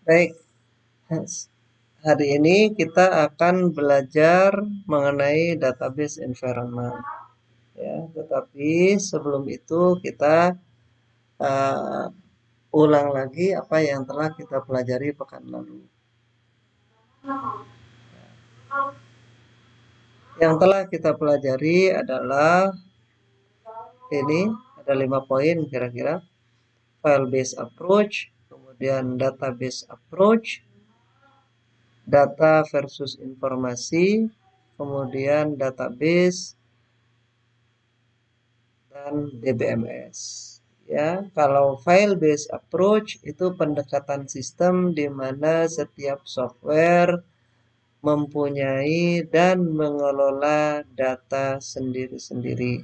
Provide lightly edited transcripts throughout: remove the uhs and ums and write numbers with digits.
Baik, hari ini kita akan belajar mengenai database environment. Ya, tetapi sebelum itu kita uh, ulang lagi apa yang telah kita pelajari pekan lalu. Yang telah kita pelajari adalah ini ada 5 poin kira-kira. File based approach, kemudian database approach, data versus informasi, kemudian database dan DBMS. Ya, kalau file based approach itu pendekatan sistem di mana setiap software mempunyai dan mengelola data sendiri-sendiri.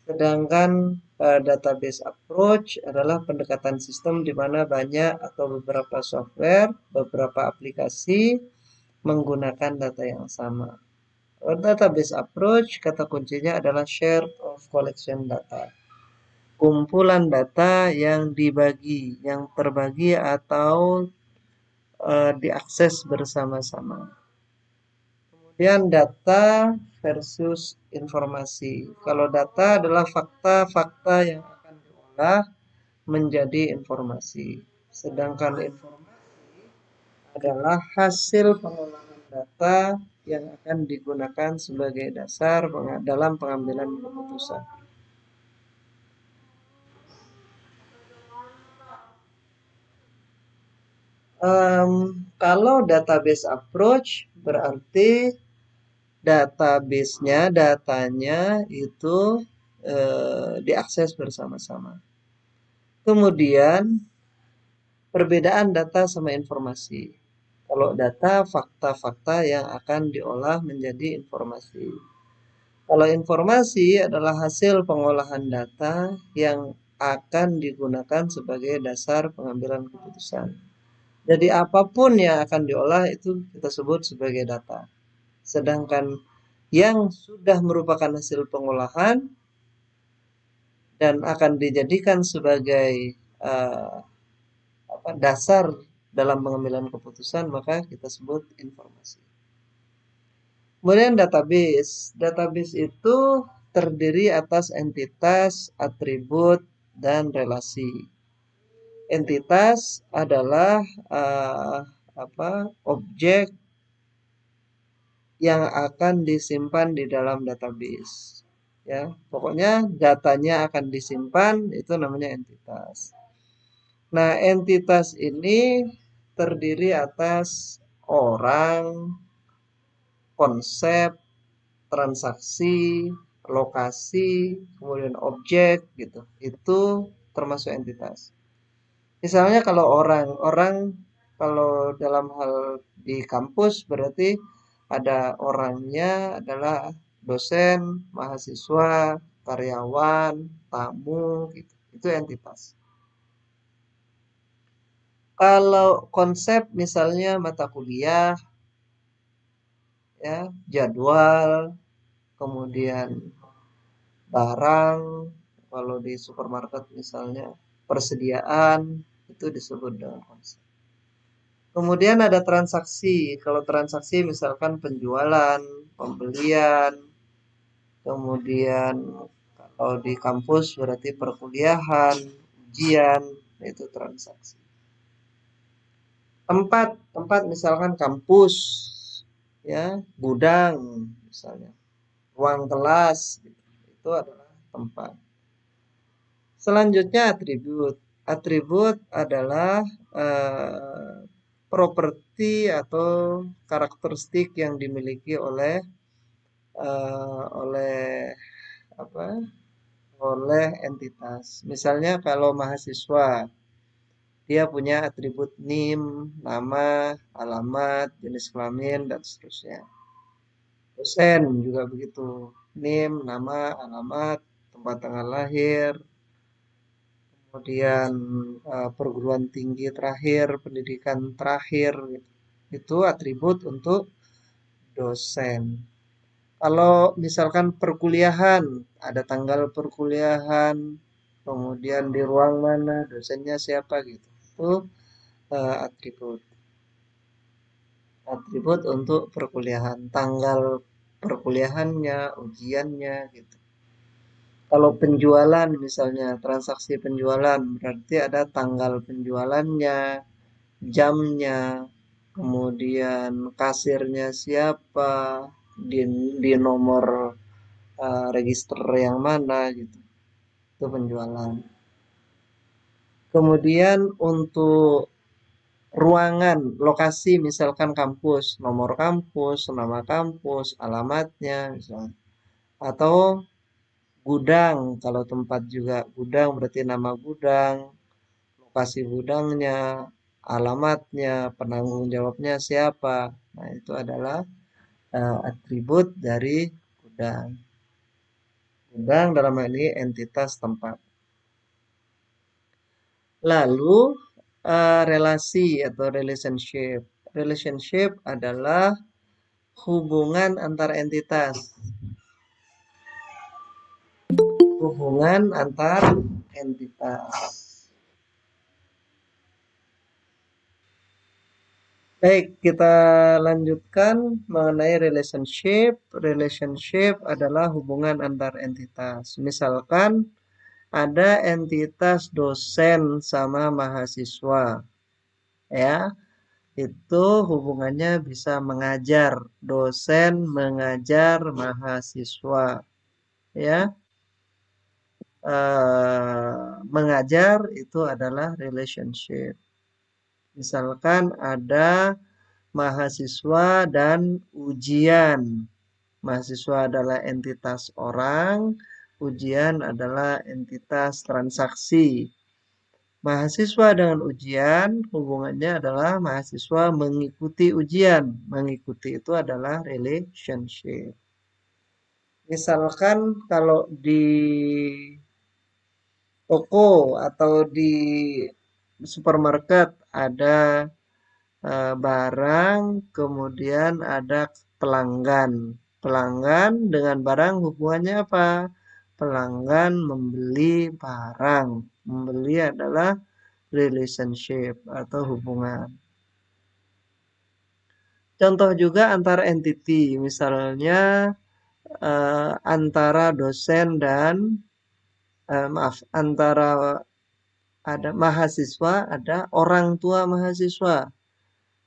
Sedangkan database approach adalah pendekatan sistem di mana banyak atau beberapa software, beberapa aplikasi menggunakan data yang sama. Database approach, kata kuncinya adalah share of collection data. Kumpulan data yang dibagi, yang terbagi atau diakses bersama-sama. Kemudian data versus informasi. Kalau data adalah fakta-fakta yang akan diolah menjadi informasi. Sedangkan informasi adalah hasil pengolahan data yang akan digunakan sebagai dasar dalam pengambilan keputusan. Kalau database approach berarti datanya itu diakses bersama-sama. Kemudian perbedaan data sama informasi. Kalau data, fakta-fakta yang akan diolah menjadi informasi. Kalau informasi adalah hasil pengolahan data yang akan digunakan sebagai dasar pengambilan keputusan. Jadi apapun yang akan diolah itu kita sebut sebagai data. Sedangkan yang sudah merupakan hasil pengolahan dan akan dijadikan sebagai dasar dalam pengambilan keputusan, maka kita sebut informasi. Kemudian database. Database itu terdiri atas entitas, atribut, dan relasi. Entitas adalah objek yang akan disimpan di dalam database. Ya, pokoknya datanya akan disimpan, itu namanya entitas. Nah, entitas ini terdiri atas orang, konsep, transaksi, lokasi, kemudian objek gitu. Itu termasuk entitas. Misalnya kalau orang kalau dalam hal di kampus berarti ada orangnya adalah dosen, mahasiswa, karyawan, tamu gitu. Itu entitas. Kalau konsep misalnya mata kuliah, ya, jadwal, kemudian barang, kalau di supermarket misalnya persediaan, itu disebut dengan konsep. Kemudian ada transaksi. Kalau transaksi misalkan penjualan, pembelian, kemudian kalau di kampus berarti perkuliahan, ujian, itu transaksi. Tempat misalkan kampus, ya, gudang misalnya, ruang kelas, gitu. Itu adalah tempat. Selanjutnya atribut. Atribut adalah properti atau karakteristik yang dimiliki oleh oleh apa? Oleh entitas. Misalnya kalau mahasiswa, dia punya atribut NIM, nama, alamat, jenis kelamin, dan seterusnya. Dosen juga begitu. NIM, nama, alamat, tempat tanggal lahir, kemudian perguruan tinggi terakhir, pendidikan terakhir, gitu. Itu atribut untuk dosen. Kalau misalkan perkuliahan, ada tanggal perkuliahan, kemudian di ruang mana, dosennya siapa gitu. Itu atribut. Atribut untuk perkuliahan, tanggal perkuliahannya, ujiannya gitu. Kalau penjualan misalnya transaksi penjualan berarti ada tanggal penjualannya, jamnya, kemudian kasirnya siapa, di, di nomor register yang mana gitu. Itu penjualan. Kemudian untuk ruangan, lokasi misalkan kampus, nomor kampus, nama kampus, alamatnya misalnya. Atau gudang, kalau tempat juga gudang berarti nama gudang, lokasi gudangnya, alamatnya, penanggung jawabnya siapa. Nah, itu adalah atribut dari gudang. Gudang dalam hal ini entitas tempat. Lalu relasi atau relationship. Relationship adalah hubungan antar entitas. Hubungan antar entitas. Baik, kita lanjutkan mengenai relationship. Relationship adalah hubungan antar entitas. Misalkan ada entitas dosen sama mahasiswa, ya. Itu hubungannya bisa mengajar, dosen mengajar mahasiswa, ya. Mengajar itu adalah relationship. Misalkan ada mahasiswa dan ujian. Mahasiswa adalah entitas orang, ujian adalah entitas transaksi. Mahasiswa dengan ujian, hubungannya adalah mahasiswa mengikuti ujian. Mengikuti itu adalah relationship. Misalkan kalau di toko atau di supermarket ada barang, kemudian ada pelanggan. Pelanggan dengan barang hubungannya apa? Pelanggan membeli barang. Membeli adalah relationship atau hubungan. Contoh juga antar entity, misalnya antara dosen dan antara ada mahasiswa, ada orang tua mahasiswa.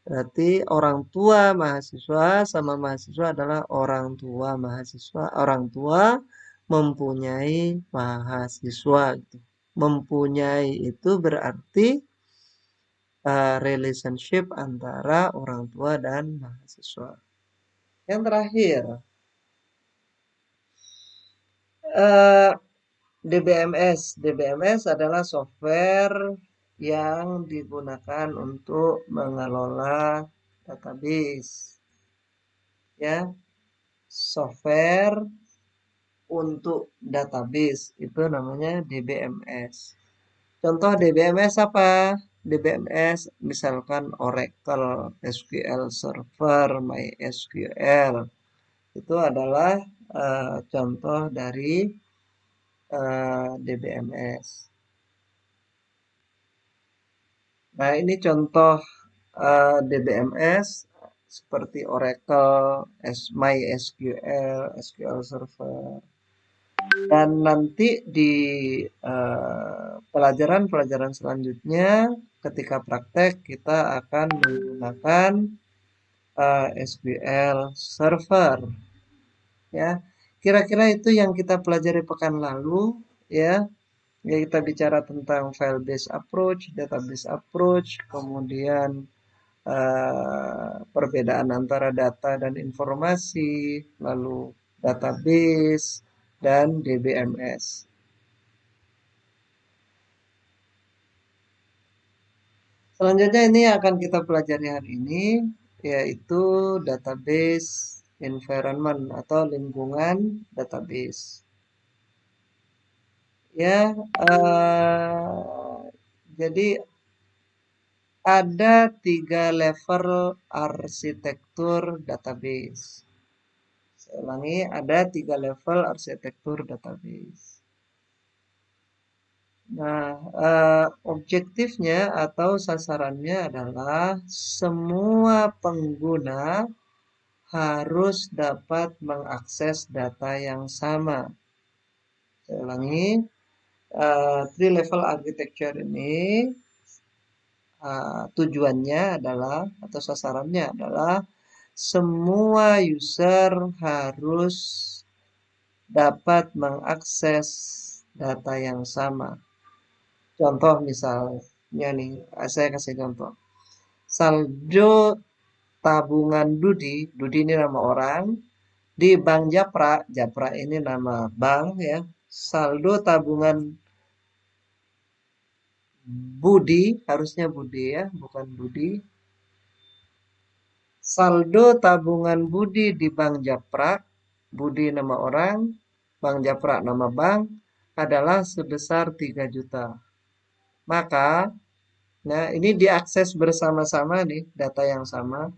Berarti orang tua mahasiswa sama mahasiswa adalah orang tua mahasiswa. Orang tua mempunyai mahasiswa. Gitu. Mempunyai itu berarti relationship antara orang tua dan mahasiswa. Yang terakhir, DBMS. DBMS adalah software yang digunakan untuk mengelola database. Ya, software untuk database itu namanya DBMS. Contoh DBMS apa? DBMS misalkan Oracle, SQL Server, MySQL. Itu adalah contoh dari DBMS. Nah, ini contoh DBMS seperti Oracle, MySQL, SQL Server. Dan nanti di pelajaran-pelajaran selanjutnya ketika praktek kita akan menggunakan SQL Server. Ya, kira-kira itu yang kita pelajari pekan lalu, ya. Ya, kita bicara tentang file based approach, database approach, kemudian perbedaan antara data dan informasi, lalu database dan DBMS. Selanjutnya ini akan kita pelajari hari ini, yaitu database environment atau lingkungan database. Ya, jadi ada 3 level arsitektur database. Saya ulangi, ada 3 level arsitektur database. Nah, objektifnya atau sasarannya adalah semua pengguna harus dapat mengakses data yang sama. Saya ulangi, three level architecture ini tujuannya adalah atau sasarannya adalah semua user harus dapat mengakses data yang sama. Contoh misalnya nih, saya kasih contoh. Saldo tabungan Dudi, Dudi ini nama orang, di Bank Japra, Japra ini nama bank ya. Saldo tabungan Budi, harusnya Budi ya, bukan Budi. Saldo tabungan Budi di Bank Japra, Budi nama orang, Bank Japra nama bank, adalah sebesar 3 juta. Maka, nah ini diakses bersama-sama nih, data yang sama.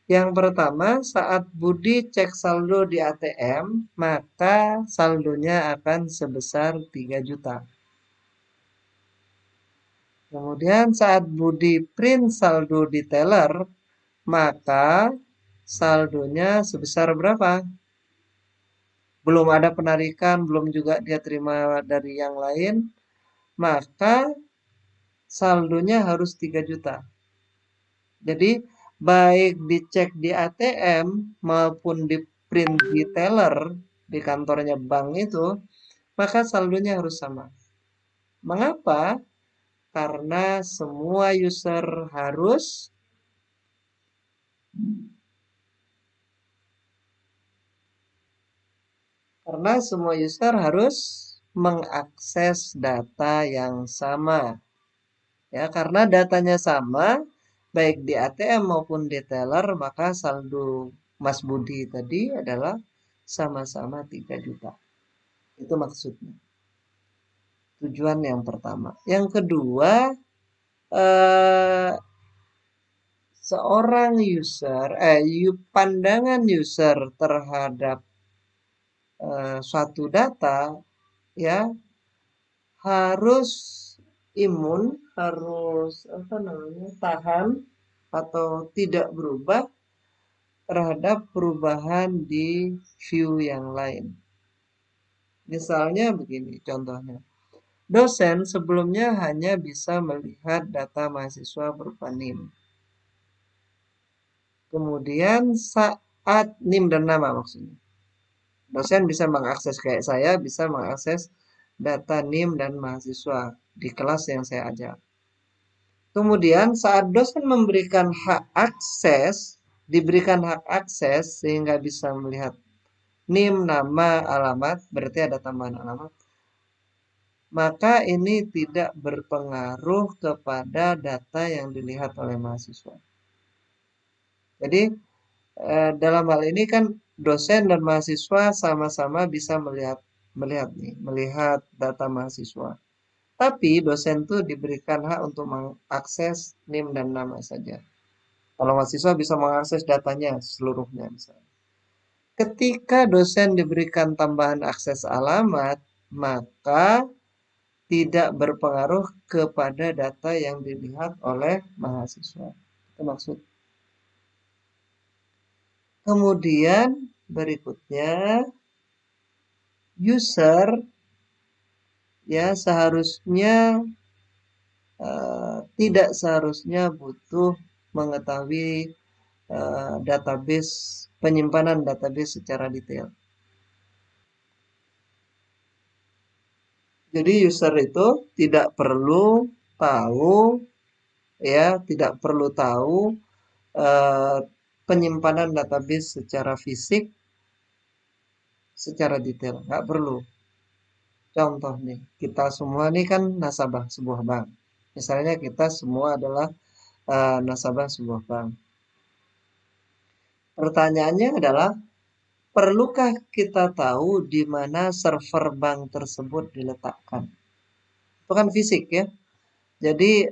Yang pertama, saat Budi cek saldo di ATM, maka saldonya akan sebesar 3 juta. Kemudian saat Budi print saldo di teller, maka saldonya sebesar berapa? Belum ada penarikan, belum juga dia terima dari yang lain, maka saldonya harus 3 juta. Jadi baik dicek di ATM maupun di print di teller di kantornya bank itu, maka saldonya harus sama. Mengapa? Karena semua user harus mengakses data yang sama. Ya, karena datanya sama, baik di ATM maupun di teller, maka saldo Mas Budi tadi adalah sama-sama 3 juta. Itu maksudnya. Tujuan yang pertama. Yang kedua, eh, seorang user, pandangan user terhadap suatu data, ya harus imun, harus apa namanya, tahan atau tidak berubah terhadap perubahan di view yang lain. Misalnya begini contohnya. Dosen sebelumnya hanya bisa melihat data mahasiswa berupa NIM. Kemudian saat NIM dan nama maksudnya. Dosen bisa mengakses kayak saya, bisa mengakses data NIM dan mahasiswa di kelas yang saya ajar. Kemudian saat dosen diberikan hak akses sehingga bisa melihat NIM, nama, alamat, berarti ada tambahan alamat. Maka ini tidak berpengaruh kepada data yang dilihat oleh mahasiswa. Jadi dalam hal ini kan dosen dan mahasiswa sama-sama bisa melihat data mahasiswa. Tapi dosen tuh diberikan hak untuk mengakses NIM dan nama saja. Kalau mahasiswa bisa mengakses datanya seluruhnya misalnya. Ketika dosen diberikan tambahan akses alamat, maka tidak berpengaruh kepada data yang dilihat oleh mahasiswa. Itu maksud. Kemudian berikutnya user ya tidak seharusnya butuh mengetahui penyimpanan database secara detail. Jadi user itu tidak perlu tahu eh, penyimpanan database secara fisik secara detail, nggak perlu. Contoh nih, kita semua nih kan nasabah sebuah bank. Misalnya kita semua adalah nasabah sebuah bank. Pertanyaannya adalah, perlukah kita tahu di mana server bank tersebut diletakkan? Itu kan fisik ya. Jadi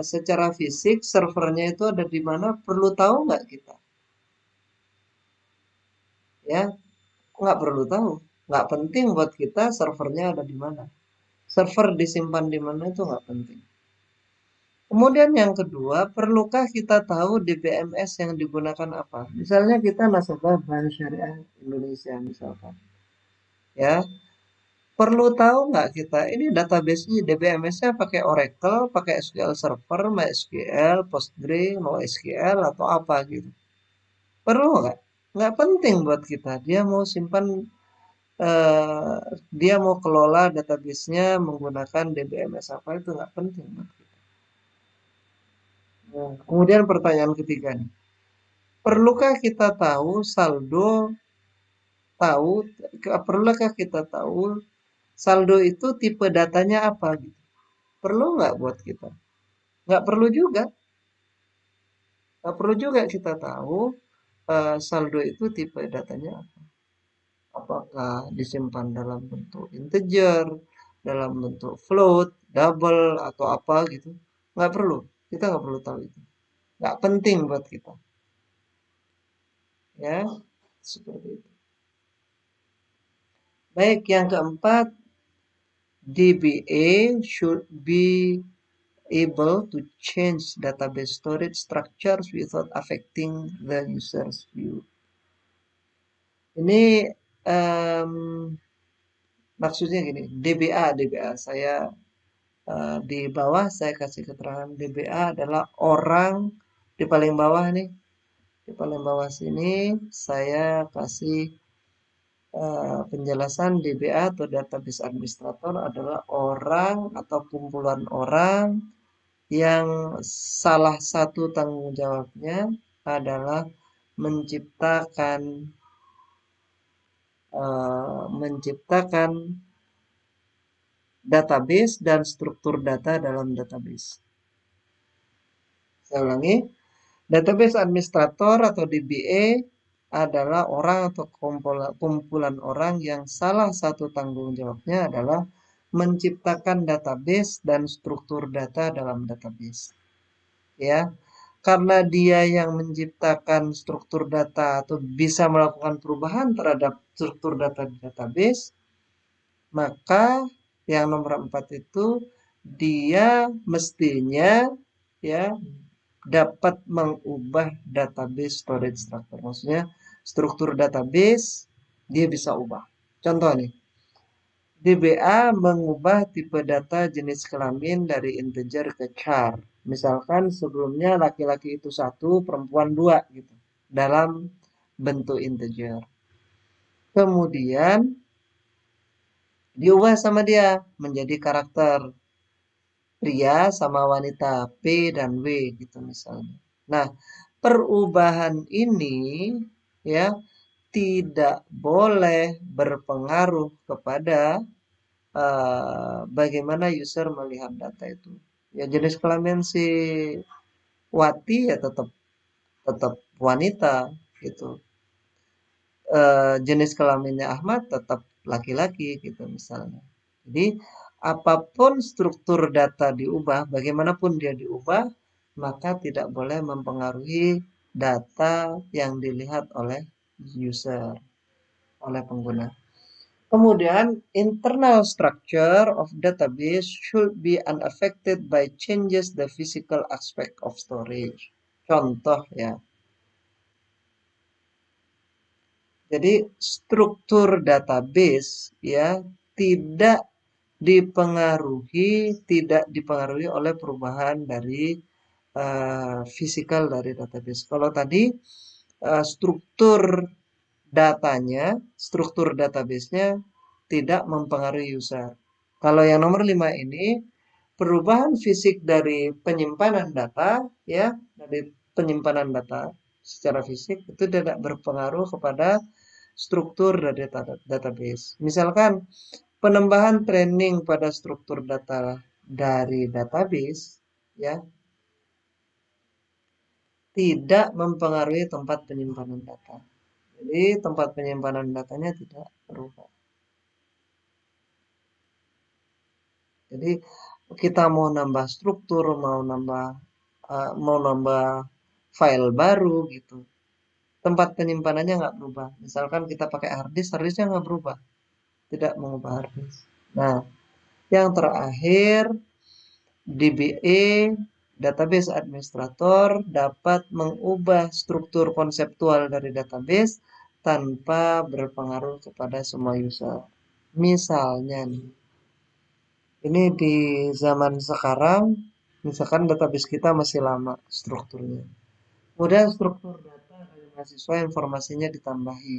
secara fisik servernya itu ada di mana, perlu tahu nggak kita? Ya, nggak perlu tahu. Nggak penting buat kita servernya ada di mana. server disimpan di mana itu nggak penting. Kemudian yang kedua, perlukah kita tahu DBMS yang digunakan apa? Misalnya kita nasabah Bank Syariah Indonesia misalkan, ya perlu tahu nggak kita ini database-nya DBMS-nya pakai Oracle, pakai SQL Server, MySQL, Postgre, NoSQL atau apa gitu. Perlu nggak? Nggak penting buat kita. Dia mau simpan, eh, dia mau kelola database-nya menggunakan DBMS apa itu nggak penting buat kita. Nah, kemudian pertanyaan ketiga nih. Perlukah kita tahu saldo, tahu, perlukah kita tahu saldo itu tipe datanya apa gitu? Perlu nggak buat kita? Nggak perlu juga. Nggak perlu juga kita tahu saldo itu tipe datanya apa. Apakah disimpan dalam bentuk integer, dalam bentuk float, double, atau apa gitu. Nggak perlu. Kita nggak perlu tahu itu. Nggak penting buat kita. Ya, seperti itu. Baik, yang keempat, DBA should be able to change database storage structures without affecting the user's view. Ini em, maksudnya gini, DBA saya di bawah saya kasih keterangan DBA adalah orang di paling bawah nih, di paling bawah sini saya kasih penjelasan DBA atau database administrator adalah orang atau kumpulan orang yang salah satu tanggung jawabnya adalah menciptakan menciptakan database dan struktur data dalam database. Saya ulangi, database administrator atau DBA adalah orang atau kumpulan orang yang salah satu tanggung jawabnya adalah menciptakan database dan struktur data dalam database. Ya, karena dia yang menciptakan struktur data atau bisa melakukan perubahan terhadap struktur data di database, maka yang nomor 4 itu dia mestinya ya dapat mengubah database storage structure. Maksudnya struktur database dia bisa ubah. Contoh nih, DBA mengubah tipe data jenis kelamin dari integer ke char. Misalkan sebelumnya laki-laki itu 1, perempuan 2 gitu. Dalam bentuk integer. Kemudian diubah sama dia menjadi karakter pria sama wanita P dan W gitu misalnya. Nah, perubahan ini ya tidak boleh berpengaruh kepada bagaimana user melihat data itu. Ya jenis kelamin si Wati ya tetap tetap wanita gitu. Jenis kelaminnya Ahmad tetap laki-laki gitu misalnya. Jadi apapun struktur data diubah, bagaimanapun dia diubah, maka tidak boleh mempengaruhi data yang dilihat oleh user, oleh pengguna. Kemudian, internal structure of database should be unaffected by changes the physical aspect of storage. Contoh ya, jadi struktur database ya tidak dipengaruhi oleh perubahan dari fisikal dari database. Kalau tadi struktur datanya, struktur database-nya tidak mempengaruhi user. Kalau yang nomor 5 ini perubahan fisik dari penyimpanan data ya, dari penyimpanan data secara fisik itu tidak berpengaruh kepada struktur dari database. Misalkan penambahan training pada struktur data dari database ya tidak mempengaruhi tempat penyimpanan data. Jadi tempat penyimpanan datanya tidak berubah. Jadi kita mau nambah struktur, mau nambah file baru gitu. Tempat penyimpanannya nggak berubah. Misalkan kita pakai harddisk, harddisknya nggak berubah, tidak mengubah harddisk. Nah, Yang terakhir, DBA, Database Administrator, dapat mengubah struktur konseptual dari database tanpa berpengaruh kepada semua user. Misalnya nih, ini di zaman sekarang, misalkan database kita masih lama strukturnya. Kemudian struktur data dari mahasiswa informasinya ditambahi.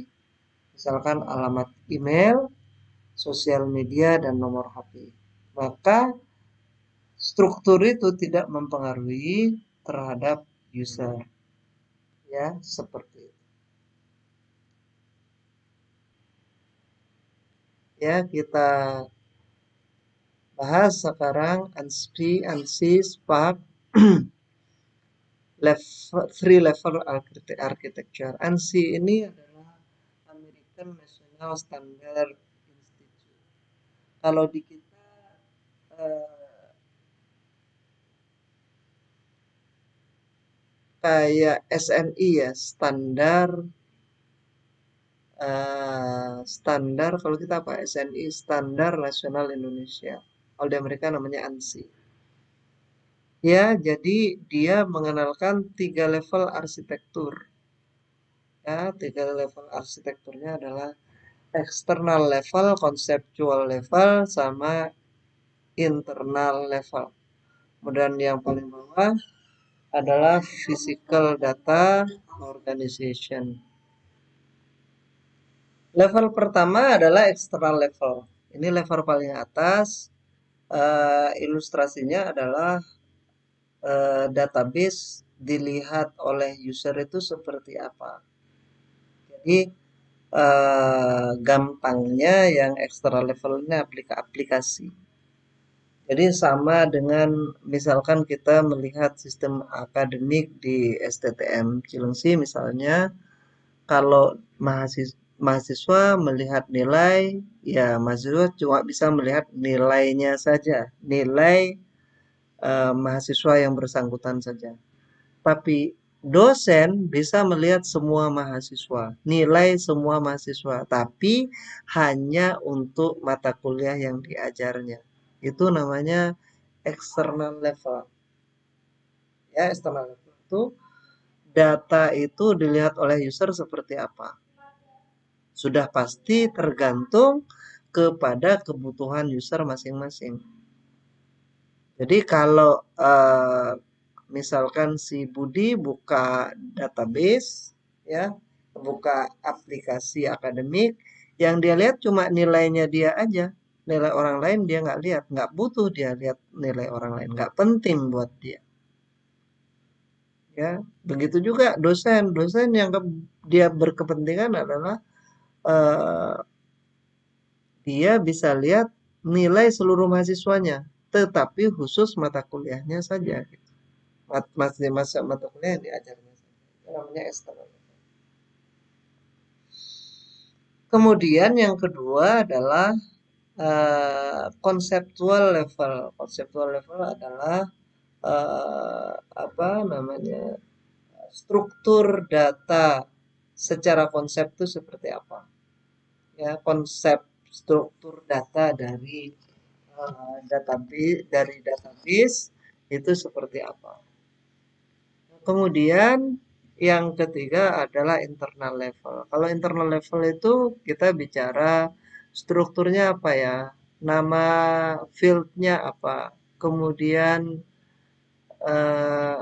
Misalkan alamat email, sosial media, dan nomor HP. Maka struktur itu tidak mempengaruhi terhadap user. Ya, seperti itu. Ya, kita bahas sekarang ANSI, ANSI, Spark, three level architecture. ANSI ini adalah American National Standard Institute. Kalau di kita eh, kayak SNI ya, standar kalau kita apa SNI, Standar Nasional Indonesia. Kalau di Amerika namanya ANSI. Ya, jadi dia mengenalkan 3 level arsitektur. Ya, 3 level arsitekturnya adalah external level, conceptual level, sama internal level. Kemudian yang paling bawah adalah physical data organization. Level pertama adalah external level. Ini level paling atas. Ilustrasinya adalah database dilihat oleh user itu seperti apa. Jadi gampangnya yang external levelnya aplikasi. Jadi sama dengan misalkan kita melihat sistem akademik di STTM Cilengsi misalnya, kalau mahasiswa melihat nilai, ya mahasiswa cuma bisa melihat nilainya saja, nilai mahasiswa yang bersangkutan saja. Tapi dosen bisa melihat semua mahasiswa, nilai semua mahasiswa, tapi hanya untuk mata kuliah yang diajarnya. Itu namanya external level. Ya, external level itu data itu dilihat oleh user seperti apa. Sudah pasti tergantung kepada kebutuhan user masing-masing. Jadi kalau misalkan si Budi buka database, ya, buka aplikasi akademik, yang dia lihat cuma nilainya dia aja, nilai orang lain dia nggak lihat, nggak butuh dia lihat nilai orang lain, nggak penting buat dia. Ya, begitu juga dosen, dosen yang dia berkepentingan adalah eh, dia bisa lihat nilai seluruh mahasiswanya, tetapi khusus mata kuliahnya saja. Gitu. Mata kuliah yang diajarnya saja. Itu namanya external. Kemudian yang kedua adalah konseptual level. Konseptual level adalah apa namanya struktur data secara konsep itu seperti apa? Ya, konsep struktur data dari database itu seperti apa. Kemudian yang ketiga adalah internal level. Kalau internal level itu kita bicara strukturnya apa ya, nama fieldnya apa, kemudian eh,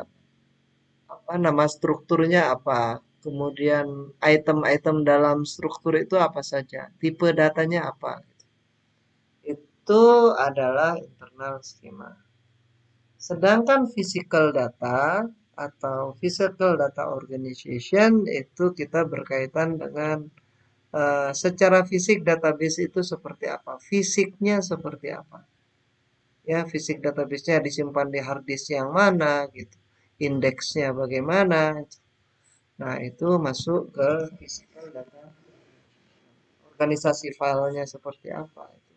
apa nama strukturnya apa, kemudian item-item dalam struktur itu apa saja, tipe datanya apa. Itu adalah internal schema. Sedangkan physical data atau physical data organization itu kita berkaitan dengan secara fisik database itu seperti apa, fisiknya seperti apa. Ya, fisik database-nya disimpan di hard disk yang mana gitu. Indeksnya bagaimana. Nah, itu masuk ke physical data. Organisasi filenya seperti apa itu.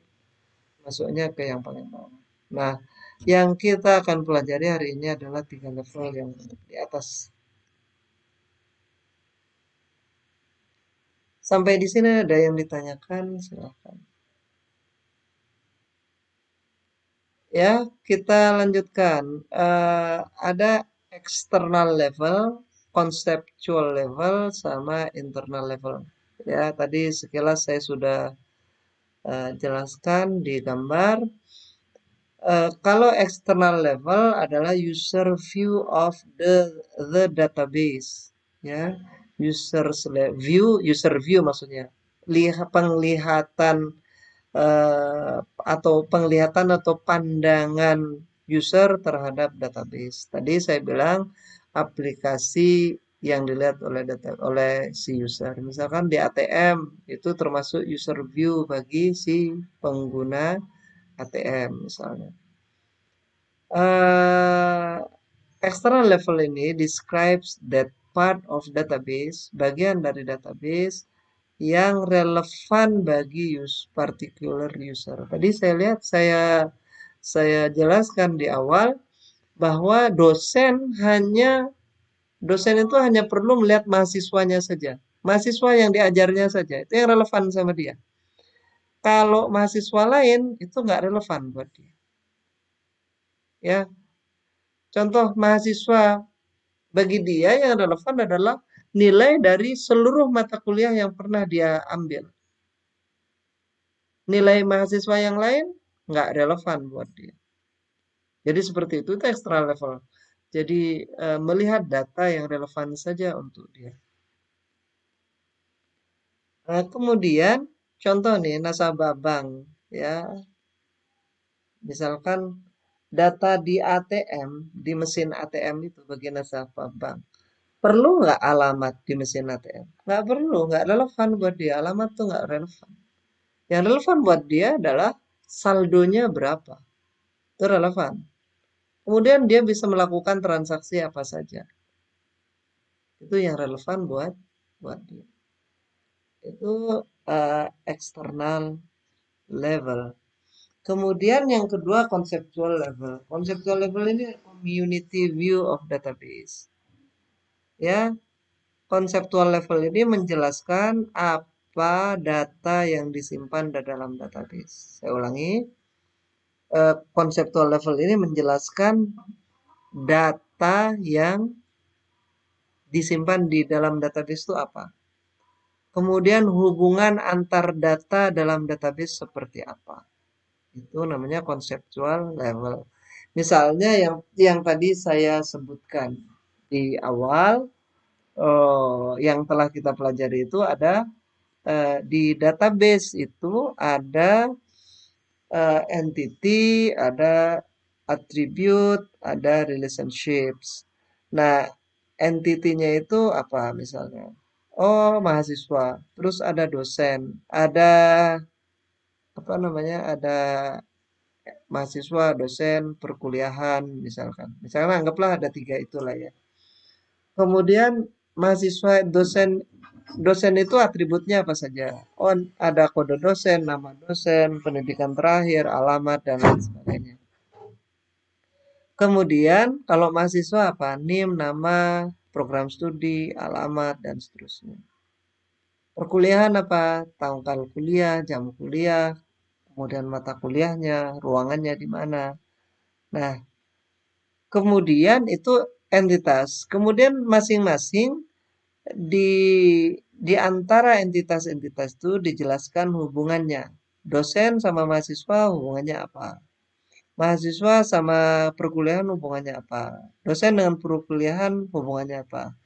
Masuknya ke yang paling bawah. Nah, yang kita akan pelajari hari ini adalah 3 level yang di atas. Sampai di sini ada yang ditanyakan, silakan. Ya, kita lanjutkan. Ada external level, conceptual level, sama internal level. Ya, tadi sekilas saya sudah jelaskan di gambar. Kalau external level adalah user view of the database, ya, user view maksudnya, penglihatan atau penglihatan atau pandangan user terhadap database. Tadi saya bilang aplikasi yang dilihat oleh si user. Misalkan di ATM itu termasuk user view bagi si pengguna ATM misalnya. Uh, External level ini describes that part of database, bagian dari database yang relevan bagi particular user. Tadi saya lihat saya jelaskan di awal bahwa dosen itu hanya perlu melihat mahasiswanya saja. Mahasiswa yang diajarnya saja, itu yang relevan sama dia. Kalau mahasiswa lain itu nggak relevan buat dia. Ya, contoh mahasiswa bagi dia yang relevan adalah nilai dari seluruh mata kuliah yang pernah dia ambil. Nilai mahasiswa yang lain nggak relevan buat dia. Jadi seperti itu extra level. Jadi melihat data yang relevan saja untuk dia. Kemudian contoh nih nasabah bank, ya, misalkan data di ATM, di mesin ATM itu bagi nasabah bank. Perlu nggak alamat di mesin ATM? Nggak perlu, nggak relevan buat dia. Alamat tuh nggak relevan. Yang relevan buat dia adalah saldonya berapa. Itu relevan. Kemudian dia bisa melakukan transaksi apa saja. Itu yang relevan buat dia. Itu external level. Kemudian yang kedua conceptual level. Conceptual level ini community view of database. Ya, conceptual level ini menjelaskan apa data yang disimpan di dalam database. Saya ulangi, conceptual level ini menjelaskan data yang disimpan di dalam database itu apa. Kemudian hubungan antar data dalam database seperti apa. Itu namanya conceptual level. Misalnya yang tadi saya sebutkan di awal, yang telah kita pelajari itu ada di database itu ada entity, ada attribute, ada relationships. Nah, entity-nya itu apa misalnya? Oh, mahasiswa. Terus ada dosen, ada apa namanya? Ada mahasiswa, dosen, perkuliahan misalkan. Misalkan anggaplah ada tiga itulah ya. Kemudian mahasiswa, dosen itu atributnya apa saja? Oh, ada kode dosen, nama dosen, pendidikan terakhir, alamat dan lain sebagainya. Kemudian kalau mahasiswa apa? NIM, nama, program studi, alamat dan seterusnya. Perkuliahan apa? Tanggal kuliah, jam kuliah, kemudian mata kuliahnya, ruangannya di mana. Nah, kemudian itu entitas. Kemudian masing-masing di di antara entitas-entitas itu dijelaskan hubungannya. Dosen sama mahasiswa hubungannya apa? Mahasiswa sama perkuliahan hubungannya apa? Dosen dengan perkuliahan hubungannya apa?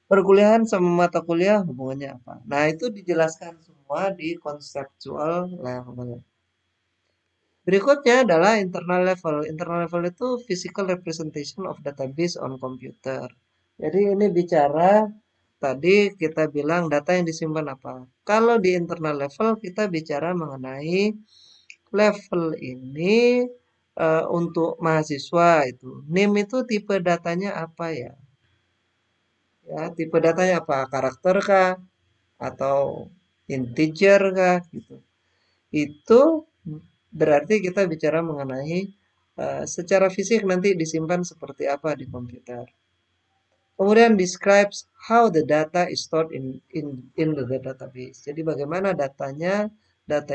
Perkuliahan sama mata kuliah hubungannya apa? Nah, itu dijelaskan semua di conceptual level. Berikutnya adalah internal level. Internal level itu physical representation of database on computer. Jadi ini bicara tadi kita bilang data yang disimpan apa. Kalau di internal level kita bicara mengenai level ini untuk mahasiswa itu. NIM itu tipe datanya apa ya? Ya, tipe datanya apa? Karakter kah? Atau integer kah? Gitu. Itu berarti kita bicara mengenai secara fisik nanti disimpan seperti apa di komputer. Kemudian describes how the data is stored in the database. Jadi bagaimana data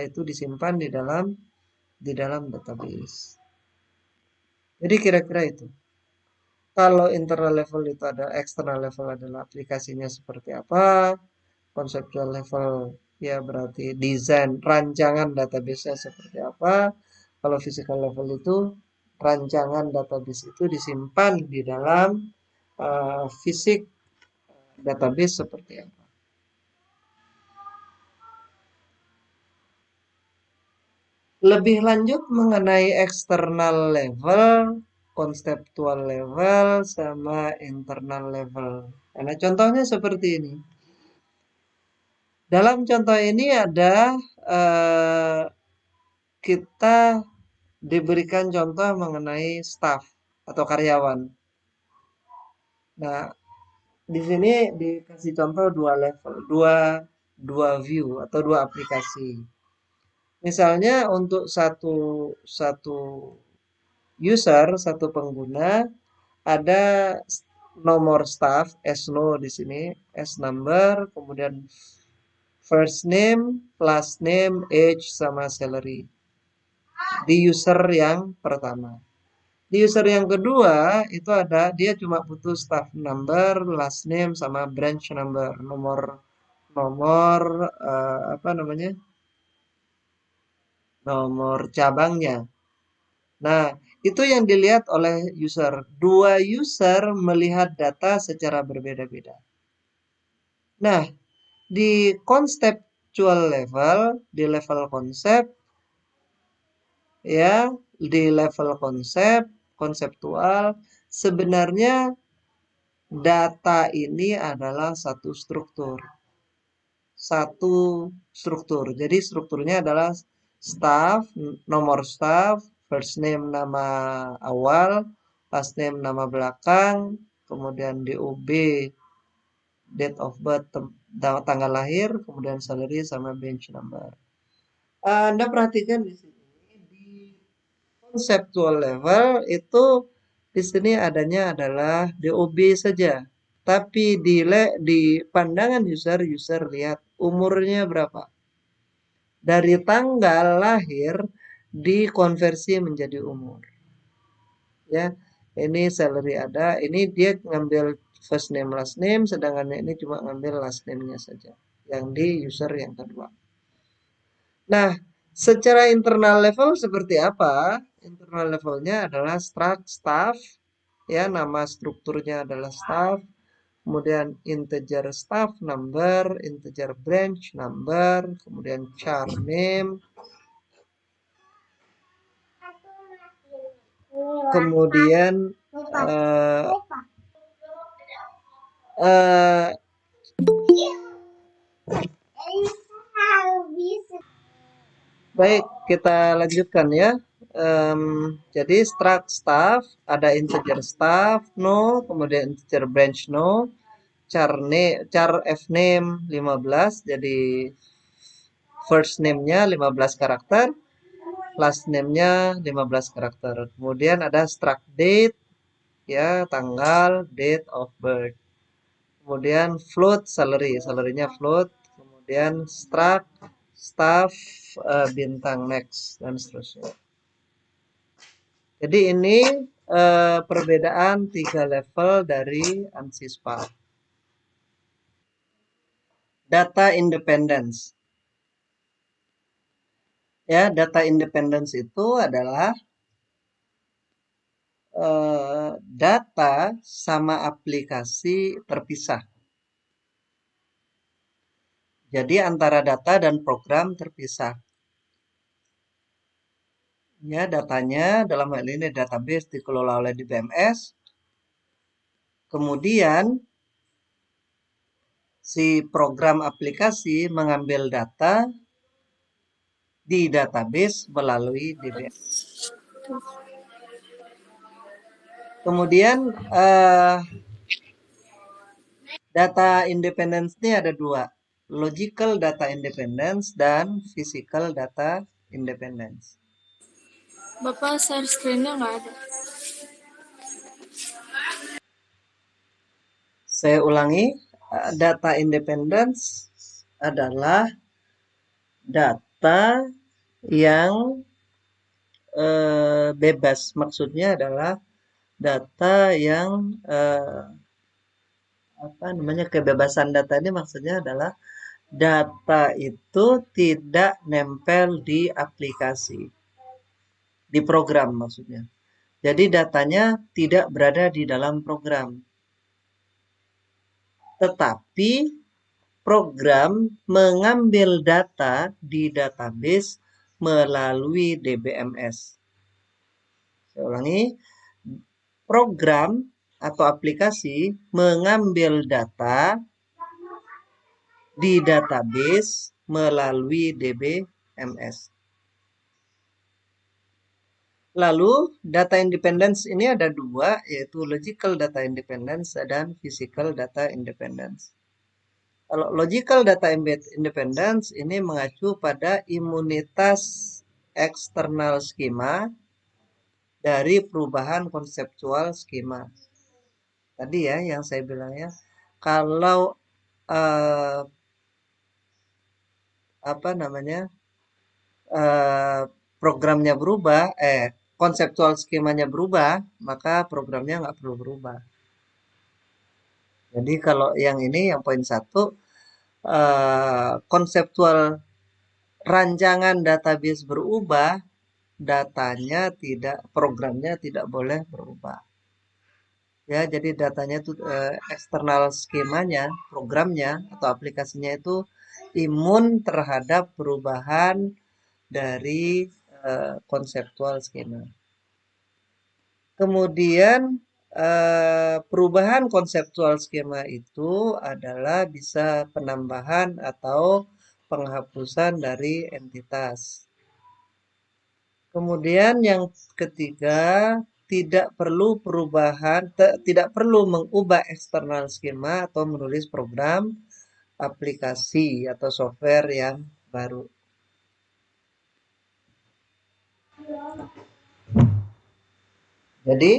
itu disimpan di dalam di dalam database. Jadi kira-kira itu. Kalau internal level itu ada, external level adalah aplikasinya seperti apa, conceptual level ya berarti desain rancangan database-nya seperti apa. Kalau physical level itu rancangan database itu disimpan di dalam fisik database seperti apa. Lebih lanjut mengenai external level, konseptual level, sama internal level. Nah, contohnya seperti ini. Dalam contoh ini ada kita diberikan contoh mengenai staff atau karyawan. Nah, di sini dikasih contoh dua level, dua view atau dua aplikasi. Misalnya untuk satu satu user, satu pengguna ada nomor staff SNO di sini, S number, kemudian first name, last name, age sama salary. Di user yang pertama. Di user yang kedua itu ada dia cuma butuh staff number, last name sama branch number, nomor nomor apa namanya? Nomor cabangnya. Nah, itu yang dilihat oleh user. Dua user melihat data secara berbeda-beda. Nah, di conceptual level, di level konsep, ya, di level konseptual, sebenarnya data ini adalah satu struktur. Satu struktur. Jadi strukturnya adalah staff, nomor staff, first name nama awal, last name nama belakang, kemudian DOB, date of birth, tanggal lahir, kemudian salary sama bench number. Anda perhatikan di sini di conceptual level itu di sini adanya adalah DOB saja. Tapi di pandangan user lihat umurnya berapa. Dari tanggal lahir dikonversi menjadi umur. Ya, ini salary ada, ini dia ngambil first name last name, sedangkan ini cuma ngambil last name-nya saja. Yang di user yang kedua. Nah, secara internal level seperti apa? Internal levelnya adalah struct staff, ya nama strukturnya adalah staff, kemudian integer staff number, integer branch number, kemudian char name, kemudian uh, baik, kita lanjutkan ya. Jadi struct staff, ada integer staff, no, kemudian integer branch no, char f name 15, jadi first name-nya 15 karakter, last name-nya 15 karakter. Kemudian ada struct date, ya tanggal, date of birth. Kemudian float salary, salary-nya float. Kemudian struct staff, bintang next dan seterusnya. Jadi ini perbedaan 3 level dari ANSI Spark. Data independence. Ya, data independence itu adalah data sama aplikasi terpisah. Jadi antara data dan program terpisah. Ya, datanya dalam hal ini database dikelola oleh DBMS. Kemudian si program aplikasi mengambil data di database melalui DBMS. Kemudian data independence ini ada dua, logical data independence dan physical data independence. Bapak share screen-nya nggak ada. Saya ulangi, data independence adalah data yang bebas. Maksudnya adalah data yang apa namanya, kebebasan data ini maksudnya adalah data itu tidak nempel di aplikasi, di program maksudnya. Jadi datanya tidak berada di dalam program, tetapi program mengambil data di database melalui DBMS. Saya ulangi, program atau aplikasi mengambil data di database melalui DBMS. Lalu data independence ini ada dua, yaitu logical data independence dan physical data independence. Kalau logical data independence ini mengacu pada imunitas eksternal skema dari perubahan konseptual skema. Tadi ya yang saya bilang ya, kalau apa namanya, programnya berubah, konseptual skemanya berubah, maka programnya nggak perlu berubah. Jadi kalau yang ini, yang poin 1, konseptual rancangan database berubah, datanya tidak, programnya tidak boleh berubah. Ya, jadi datanya itu eksternal skemanya, programnya atau aplikasinya itu imun terhadap perubahan dari konseptual skema. Kemudian perubahan konseptual skema itu adalah bisa penambahan atau penghapusan dari entitas. Kemudian yang ketiga, tidak perlu perubahan, tidak perlu mengubah eksternal skema atau menulis program, aplikasi atau software yang baru. Jadi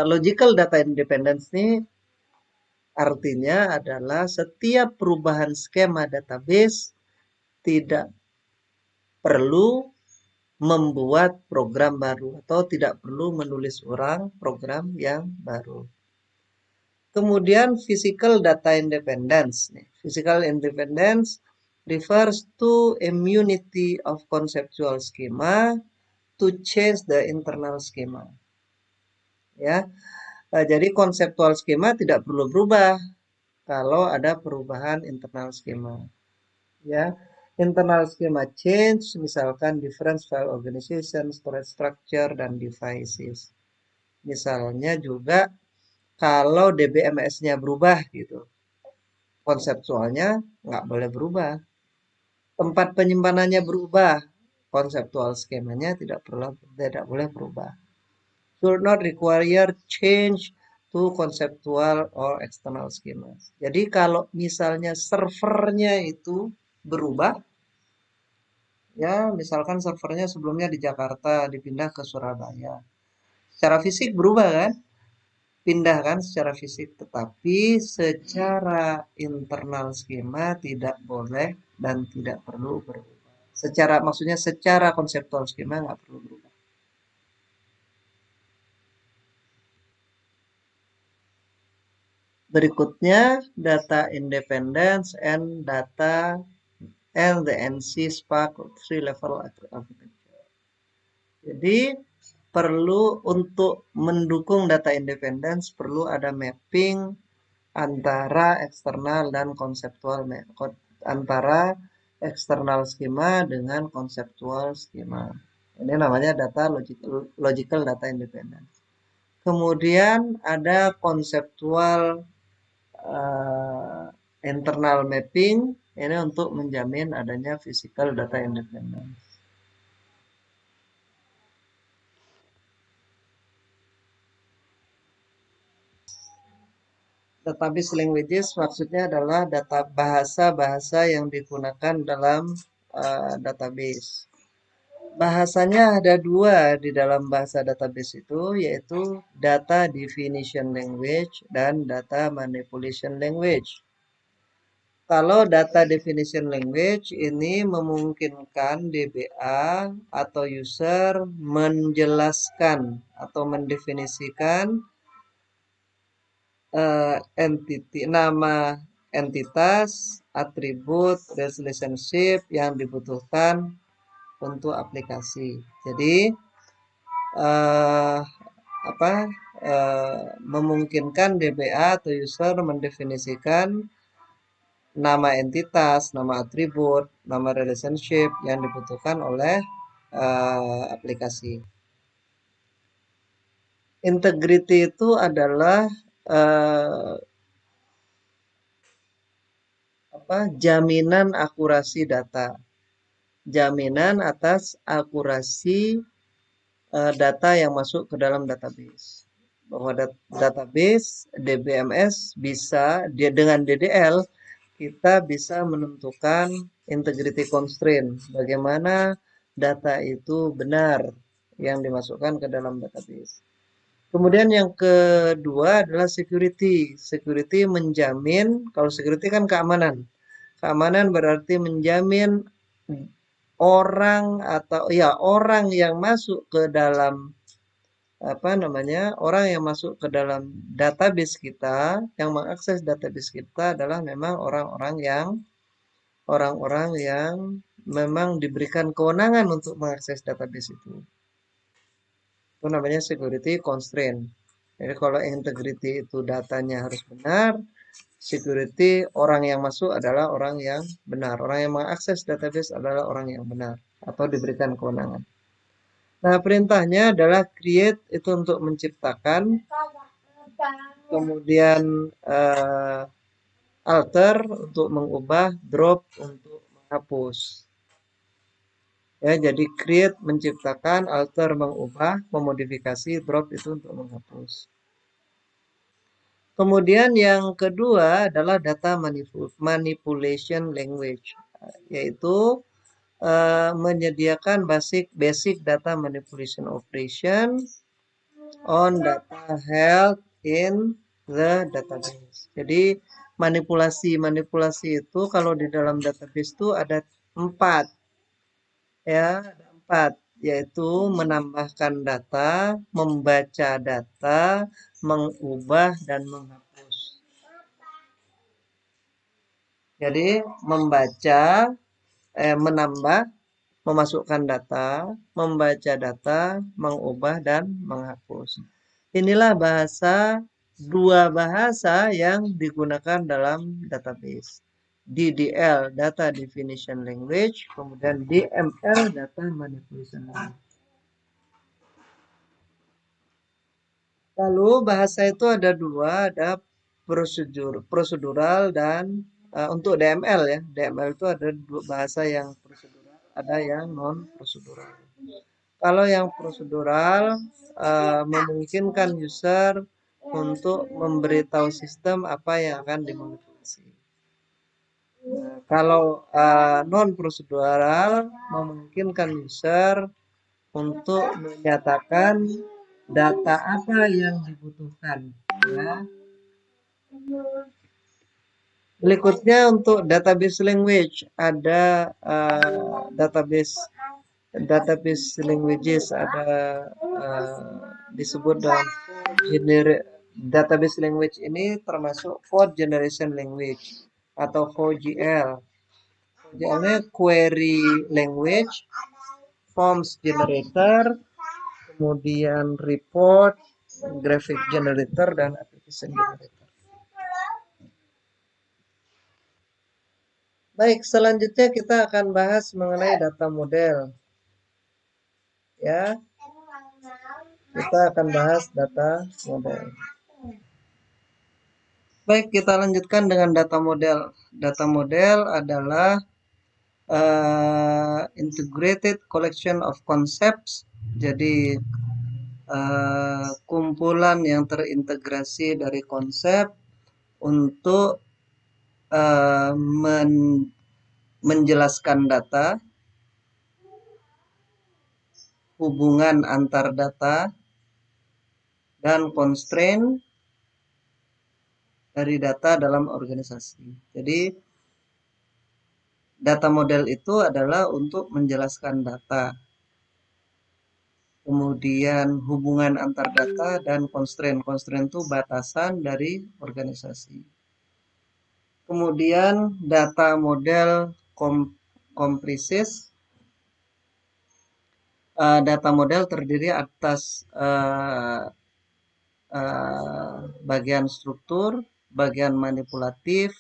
logical data independence ini artinya adalah setiap perubahan skema database tidak perlu membuat program baru atau tidak perlu menulis ulang program yang baru. Kemudian physical data independence. Physical independence refers to immunity of conceptual schema to change the internal schema. Ya, jadi konseptual skema tidak perlu berubah kalau ada perubahan internal skema. Ya, internal schema change, misalkan different file organization, storage structure, dan devices. Misalnya juga kalau DBMS-nya berubah gitu, konseptualnya nggak boleh berubah. Tempat penyimpanannya berubah, konseptual skemanya tidak boleh berubah. Should not require change to conceptual or external schemas. Jadi kalau misalnya servernya itu berubah, ya misalkan servernya sebelumnya di Jakarta dipindah ke Surabaya, secara fisik berubah kan, pindah kan secara fisik, tetapi secara internal skema tidak boleh dan tidak perlu berubah. Secara, maksudnya secara konseptual skema nggak perlu berubah. Berikutnya data independence and data and the NC SPARC 3-level architecture. Jadi perlu, untuk mendukung data independence perlu ada mapping antara eksternal dan konseptual, antara eksternal skema dengan konseptual skema. Ini namanya data logical data independence. Kemudian ada konseptual internal mapping, ini untuk menjamin adanya physical data independence. Database languages maksudnya adalah data bahasa-bahasa yang digunakan dalam database. Bahasanya ada dua di dalam bahasa database itu, yaitu data definition language dan data manipulation language. Kalau data definition language ini memungkinkan DBA atau user menjelaskan atau mendefinisikan entity, nama entitas, atribut, relationship yang dibutuhkan untuk aplikasi. Jadi eh, apa memungkinkan DBA atau user mendefinisikan nama entitas, nama atribut, nama relationship yang dibutuhkan oleh aplikasi. Integrity itu adalah jaminan akurasi data, jaminan atas akurasi data yang masuk ke dalam database. Bahwa database DBMS bisa dengan DDL kita bisa menentukan integrity constraint, bagaimana data itu benar yang dimasukkan ke dalam database. Kemudian yang kedua adalah security. Security menjamin, kalau security kan keamanan. Keamanan berarti menjamin orang atau ya orang yang masuk ke dalam orang yang masuk ke dalam database kita, yang mengakses database kita adalah memang orang-orang yang memang diberikan kewenangan untuk mengakses database itu. Itu namanya security constraint. Jadi kalau integrity itu datanya harus benar, security orang yang masuk adalah orang yang benar. Orang yang mengakses database adalah orang yang benar atau diberikan kewenangan. Nah, perintahnya adalah create itu untuk menciptakan, kemudian alter untuk mengubah, drop untuk menghapus. Ya, jadi create menciptakan, alter mengubah, memodifikasi, drop itu untuk menghapus. Kemudian yang kedua adalah data manipulation language, yaitu menyediakan basic data manipulation operation on data held in the database. Jadi manipulasi itu kalau di dalam database itu ada 4, ya, ada 4, yaitu menambahkan data, membaca data, mengubah dan menghapus. Jadi membaca, menambah, memasukkan data, membaca data, mengubah dan menghapus. Inilah dua bahasa yang digunakan dalam database. DDL, Data Definition Language, kemudian DML, Data Manipulation Language. Lalu bahasa itu ada dua, ada prosedural dan untuk DML ya. DML itu ada dua bahasa yang prosedural, ada yang non prosedural. Kalau yang prosedural memungkinkan user untuk memberitahu sistem apa yang akan dimanipulasi. Kalau non prosedural memungkinkan user untuk menyatakan data apa yang dibutuhkan. Ya. Berikutnya untuk database language ada database languages ada disebut dalam database language ini termasuk code generation language atau 4GL. 4GL-nya query language, forms generator, kemudian report, graphic generator, dan application generator. Baik, selanjutnya kita akan bahas mengenai data model. Ya, kita akan bahas data model. Baik, kita lanjutkan dengan data model. Data model adalah integrated collection of concepts. Jadi kumpulan yang terintegrasi dari konsep untuk menjelaskan data, hubungan antar data, dan constraint dari data dalam organisasi. Jadi Data model itu adalah untuk menjelaskan data. Kemudian hubungan antar data dan constraint. Constraint itu batasan dari organisasi. Kemudian data model comprises. Data model terdiri atas bagian struktur, bagian manipulatif,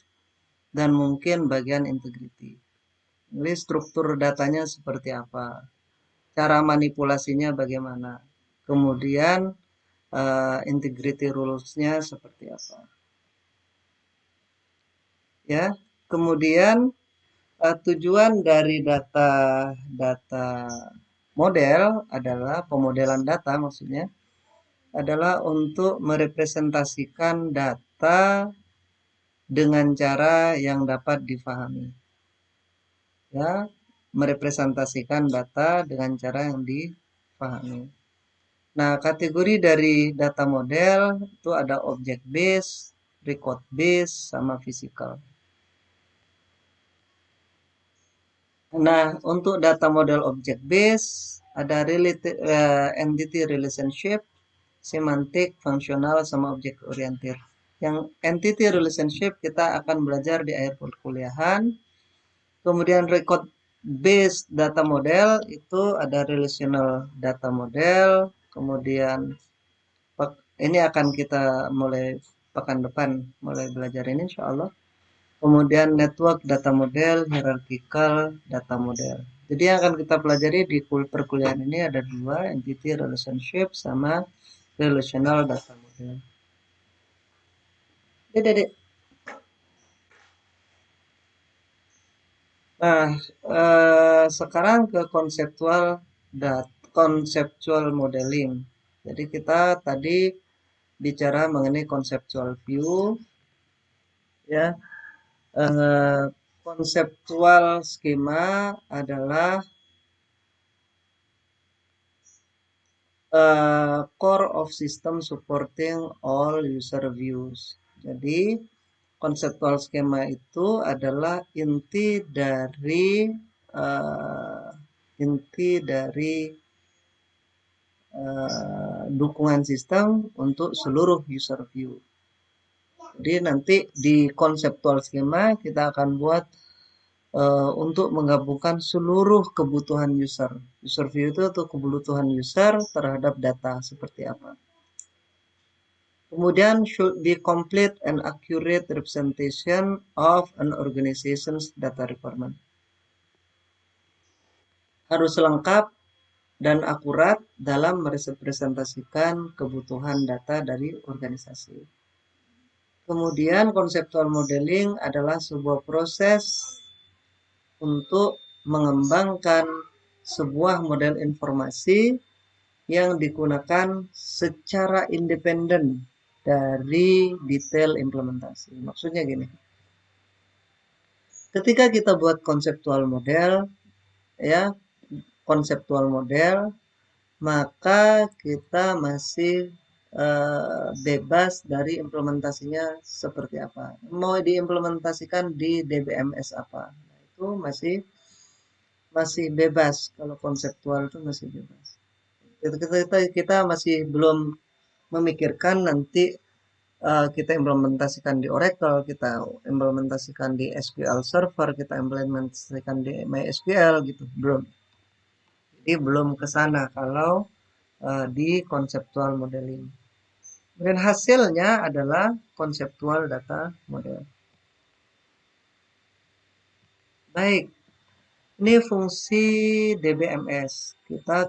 dan mungkin bagian integrity. Jadi struktur datanya seperti apa, cara manipulasinya bagaimana, kemudian integrity rules-nya seperti apa. Ya, kemudian tujuan dari data model adalah pemodelan data, maksudnya adalah untuk merepresentasikan data dengan cara yang dapat difahami. Ya, merepresentasikan data dengan cara yang difahami. Nah, kategori dari data model itu ada object based, record based, sama physical. Nah, untuk data model object based ada entity relationship, semantik, fungsional, sama object oriented. Yang entity relationship kita akan belajar di akhir perkuliahan. Kemudian record based data model itu ada relational data model. Kemudian ini akan kita mulai pekan depan mulai belajar ini insya Allah. Kemudian network data model, hierarchical data model. Jadi yang akan kita pelajari di perkuliahan ini ada dua, entity relationship sama relational data model. Dek. Nah, sekarang ke konseptual modeling. Jadi kita tadi bicara mengenai conceptual view, ya. Konseptual skema adalah core of system supporting all user views. Jadi konseptual skema itu adalah inti dari dukungan sistem untuk seluruh user view. Jadi nanti di konseptual skema kita akan buat untuk menggabungkan seluruh kebutuhan user. User view itu untuk kebutuhan user terhadap data seperti apa. Kemudian should be complete and accurate representation of an organization's data requirement. Harus lengkap dan akurat dalam merepresentasikan kebutuhan data dari organisasi. Kemudian conceptual modeling adalah sebuah proses untuk mengembangkan sebuah model informasi yang digunakan secara independen dari detail implementasi. Maksudnya gini, ketika kita buat konseptual model, maka kita masih bebas dari implementasinya seperti apa. Mau diimplementasikan di DBMS apa, itu masih bebas. Kalau konseptual itu masih bebas. Kita masih belum memikirkan nanti kita implementasikan di Oracle, kita implementasikan di SQL Server, kita implementasikan di MySQL gitu, belum. Jadi belum ke sana kalau di conceptual modeling. Dan hasilnya adalah conceptual data model. Baik, ini fungsi DBMS. Kita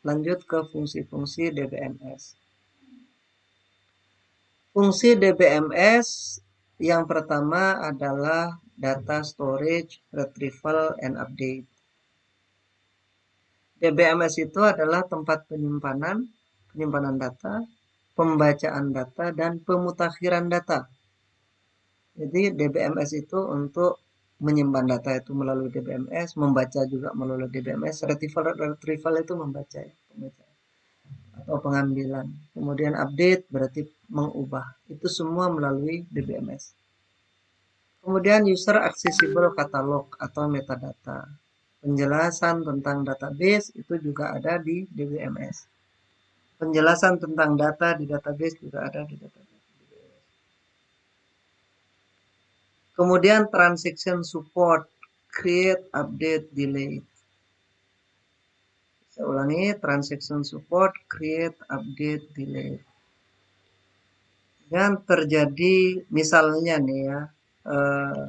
lanjut ke fungsi-fungsi DBMS. Fungsi DBMS yang pertama adalah data storage, retrieval, and update. DBMS itu adalah tempat penyimpanan data, pembacaan data, dan pemutakhiran data. Jadi DBMS itu untuk menyimpan data itu melalui DBMS, membaca juga melalui DBMS, retrieval itu membaca atau pengambilan. Kemudian update berarti mengubah. Itu semua melalui DBMS. Kemudian user accessible catalog atau metadata. Penjelasan tentang database itu juga ada di DBMS. Penjelasan tentang data di database juga ada di database. Kemudian transaction support, create, update, delete. Saya ulangi, transaction support, create, update, delete. Dan terjadi misalnya nih ya, eh,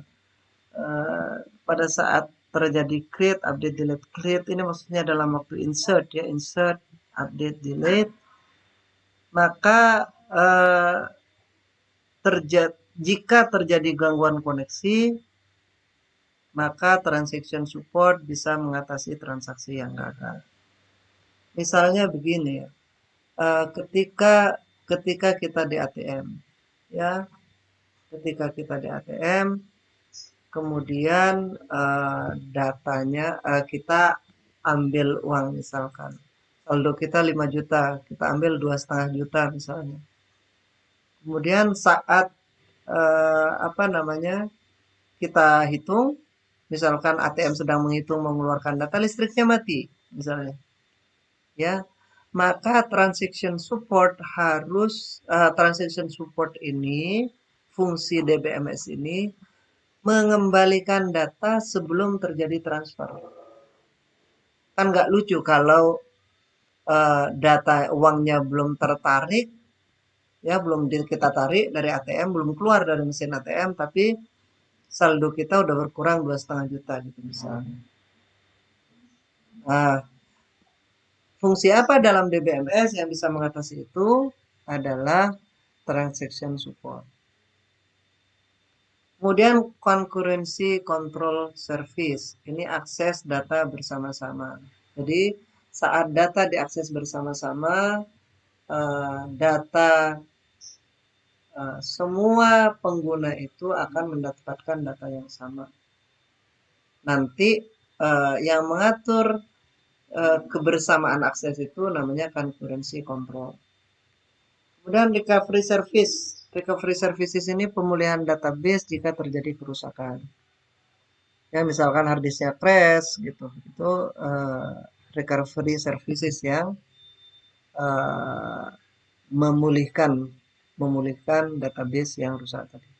pada saat terjadi create, update, delete. Create ini maksudnya dalam waktu insert ya, insert, update, delete. Maka jika terjadi gangguan koneksi, maka transaction support bisa mengatasi transaksi yang gagal. Misalnya begini ya, ketika kita di ATM, ya, ketika kita di ATM, kemudian datanya kita ambil uang misalkan, saldo kita 5 juta, kita ambil 2,5 juta misalnya. Kemudian saat kita hitung, misalkan ATM sedang menghitung mengeluarkan data, listriknya mati misalnya, ya, maka transaction support ini, fungsi DBMS ini mengembalikan data sebelum terjadi transfer. Kan nggak lucu kalau data uangnya belum tertarik, ya, belum kita tarik dari ATM, belum keluar dari mesin ATM, tapi saldo kita udah berkurang 2,5 juta gitu misalnya. Nah, fungsi apa dalam DBMS yang bisa mengatasi itu adalah transaction support. Kemudian concurrency control service. Ini akses data bersama-sama. Jadi saat data diakses bersama-sama, data semua pengguna itu akan mendapatkan data yang sama. Nanti yang mengatur kebersamaan akses itu namanya concurrency control. Kemudian recovery service. Recovery services ini pemulihan database jika terjadi kerusakan. Ya, misalkan harddisknya crash gitu. Itu recovery services yang memulihkan database yang rusak tadi.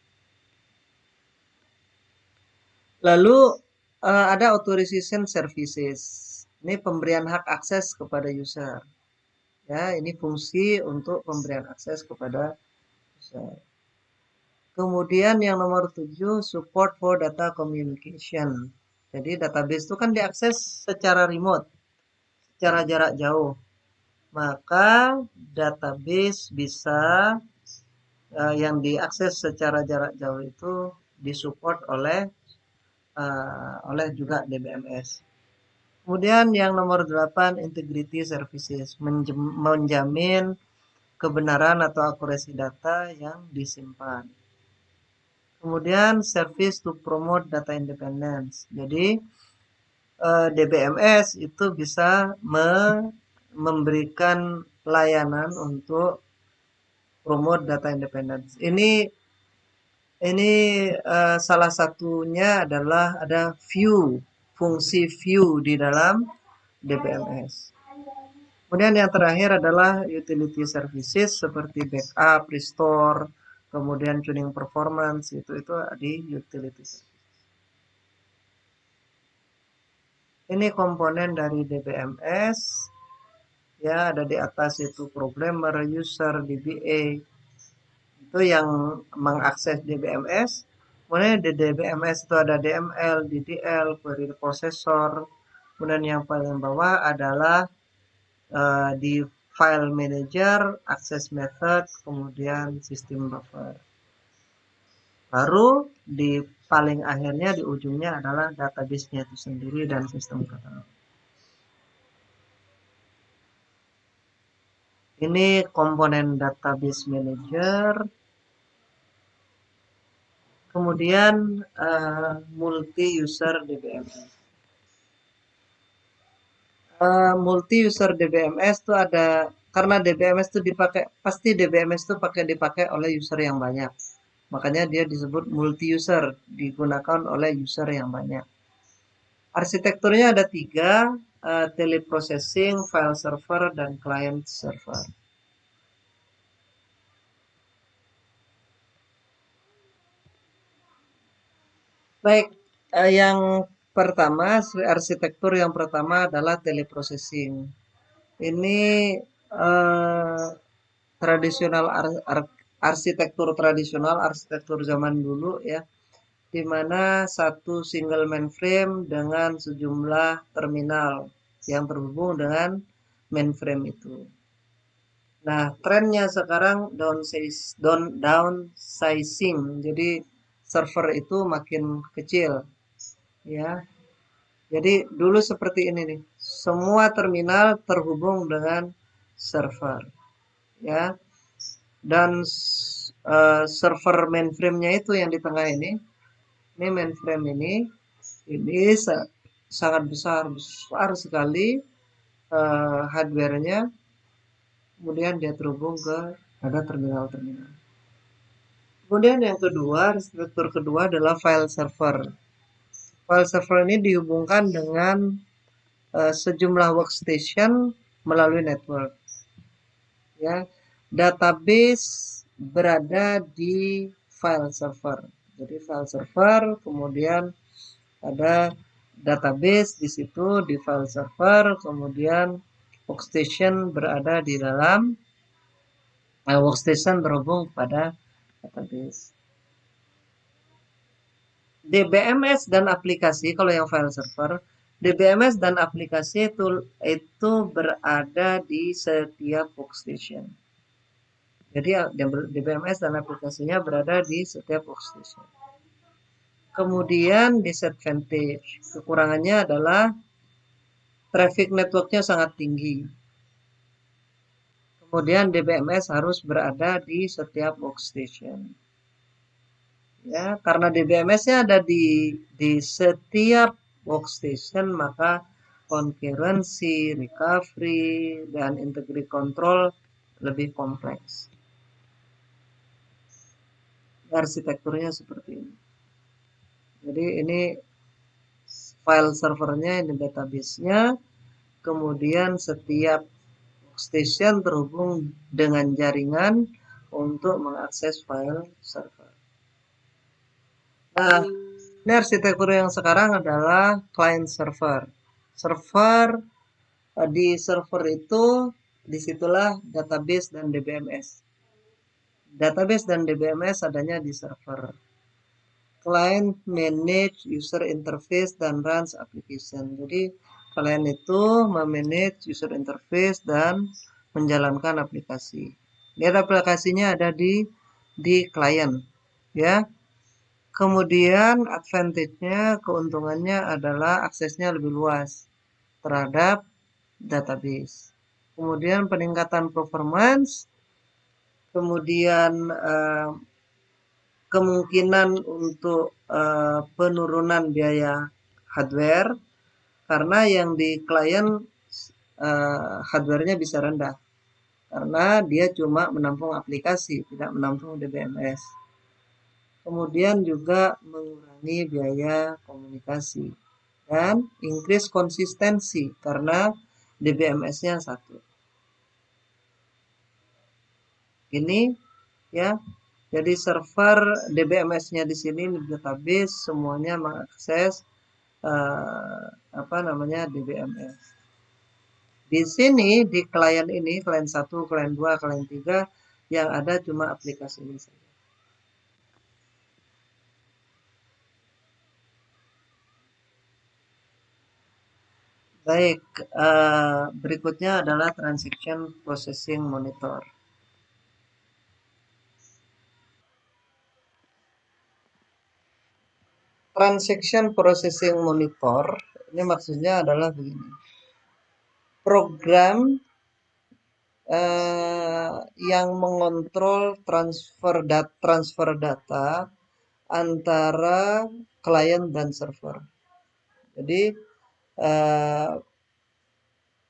Lalu ada authorization services. Ini pemberian hak akses kepada user. Ya, ini fungsi untuk pemberian akses kepada user. Kemudian yang nomor 7, support for data communication. Jadi database itu kan diakses secara remote, secara jarak jauh. Maka database bisa yang diakses secara jarak jauh itu disupport oleh juga DBMS. Kemudian yang nomor 8, integrity services, menjamin kebenaran atau akurasi data yang disimpan. Kemudian service to promote data independence. Jadi DBMS itu bisa memberikan layanan untuk promote data independence. Ini salah satunya adalah ada fungsi view di dalam DBMS. Kemudian yang terakhir adalah utility services seperti backup, restore, kemudian tuning performance, itu di utility services. Ini komponen dari DBMS. Ya, ada di atas itu programmer, user, DBA. Itu yang mengakses DBMS. Kemudian di DBMS itu ada DML, DDL, query processor. Kemudian yang paling bawah adalah di file manager, access method, kemudian sistem buffer. Baru di paling akhirnya di ujungnya adalah database-nya itu sendiri dan sistem katalog. Ini komponen database manager. Kemudian multi user DBMS. Multi user DBMS itu ada karena DBMS itu dipakai oleh user yang banyak. Makanya dia disebut multi-user, digunakan oleh user yang banyak. Arsitekturnya ada tiga, teleprocessing, file server, dan client server. Baik, yang pertama, arsitektur yang pertama adalah teleprocessing. Ini eh, tradisional arsitektur tradisional, arsitektur zaman dulu ya, di mana satu single mainframe dengan sejumlah terminal yang terhubung dengan mainframe itu. Nah, trennya sekarang downsizing. Jadi server itu makin kecil, ya. Jadi dulu seperti ini nih. Semua terminal terhubung dengan server, ya. Dan server mainframe-nya itu yang di tengah ini mainframe ini sangat besar sekali hardware-nya. Kemudian dia terhubung ke ada terminal-terminal. Kemudian yang kedua, struktur kedua adalah file server. File server ini dihubungkan dengan sejumlah workstation melalui network. Ya, database berada di file server. Jadi file server, kemudian ada database di situ di file server, kemudian workstation berada di dalam workstation berhubung pada database. DBMS dan aplikasi, kalau yang file server, DBMS dan aplikasi itu berada di setiap workstation. Jadi DBMS dan aplikasinya berada di setiap workstation. Kemudian disadvantage, kekurangannya adalah traffic networknya sangat tinggi. Kemudian DBMS harus berada di setiap workstation. Ya, karena DBMS-nya ada di setiap workstation, maka concurrency, recovery, dan integrity control lebih kompleks. Arsitekturnya seperti ini. Jadi ini file servernya, ini database-nya, kemudian setiap workstation terhubung dengan jaringan untuk mengakses file server. Nah, ini arsitektur yang sekarang adalah client server. Server di server itu disitulah database dan DBMS. Database dan DBMS adanya di server. Client manage user interface dan runs application. Jadi kalian itu memanage user interface dan menjalankan aplikasi. Lihat aplikasinya ada di client, ya. Kemudian advantage-nya, keuntungannya adalah aksesnya lebih luas terhadap database. Kemudian peningkatan performance, kemudian kemungkinan untuk penurunan biaya hardware, karena yang di klien hardware-nya bisa rendah karena dia cuma menampung aplikasi, tidak menampung DBMS. Kemudian juga mengurangi biaya komunikasi dan increase konsistensi karena DBMS-nya satu. Ini ya. Jadi server DBMS-nya di sini di database semuanya mengakses DBMS. Di sini di klien ini, klien 1, klien 2, klien 3 yang ada cuma aplikasi ini saja. Baik, berikutnya adalah transaction processing monitor. Transaction processing monitor ini maksudnya adalah begini. Program yang mengontrol transfer data antara klien dan server. Jadi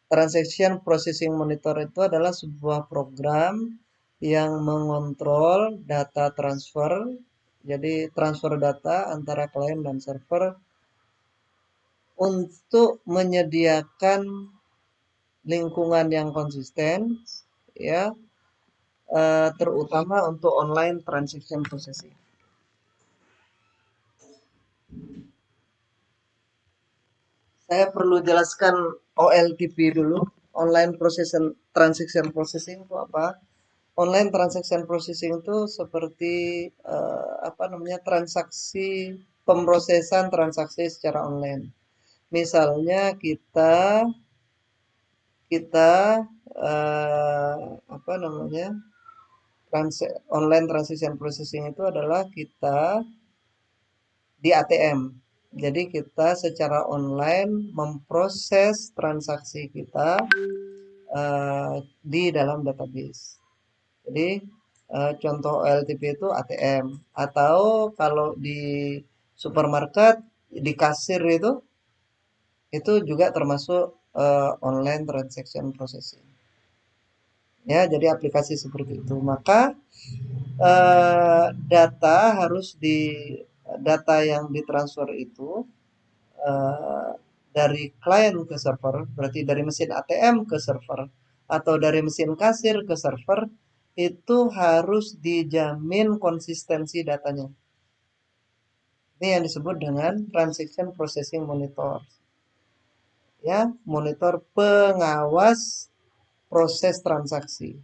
transaction processing monitor itu adalah sebuah program yang mengontrol data transfer Jadi transfer data antara klien dan server untuk menyediakan lingkungan yang konsisten, ya, terutama untuk online transaction processing. Saya perlu jelaskan OLTP dulu. Online Transaction Processing itu apa? Online Transaction Processing itu seperti apa namanya, transaksi, pemrosesan transaksi secara online. Misalnya kita kita apa namanya, online transaction processing itu adalah kita di ATM. Jadi kita secara online memproses transaksi kita di dalam database. Jadi contoh OLTP itu ATM, atau kalau di supermarket di kasir itu juga termasuk online transaction processing. Ya, jadi aplikasi seperti itu. Maka data harus data yang ditransfer itu eh, dari klien ke server, berarti dari mesin ATM ke server atau dari mesin kasir ke server, itu harus dijamin konsistensi datanya. Ini yang disebut dengan transaction processing monitor. Ya, monitor pengawas proses transaksi.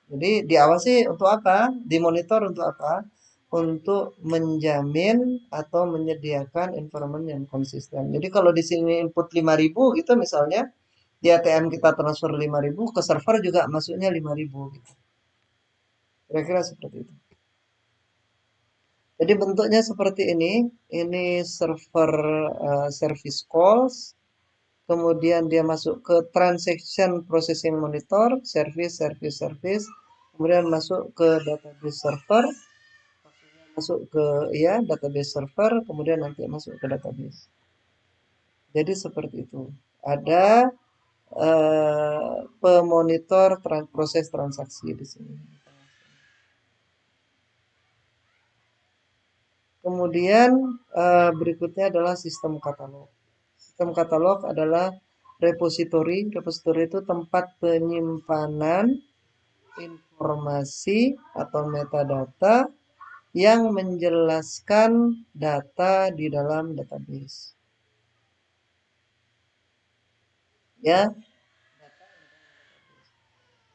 Jadi diawasi untuk apa? Dimonitor untuk apa? Untuk menjamin atau menyediakan environment yang konsisten. Jadi kalau di sini input 5.000 gitu misalnya, di ATM kita transfer 5.000, ke server juga masuknya 5.000 gitu. Kira-kira seperti itu. Jadi bentuknya seperti ini. Ini server service calls. Kemudian dia masuk ke transaction processing monitor, service. Kemudian masuk ke database server, masuk ke ya database server, kemudian nanti masuk ke database. Jadi seperti itu. Ada pemonitor proses transaksi di sini. Kemudian berikutnya adalah sistem katalog. Sistem katalog adalah repositori. Repositori itu tempat penyimpanan informasi atau metadata yang menjelaskan data di dalam database. Ya.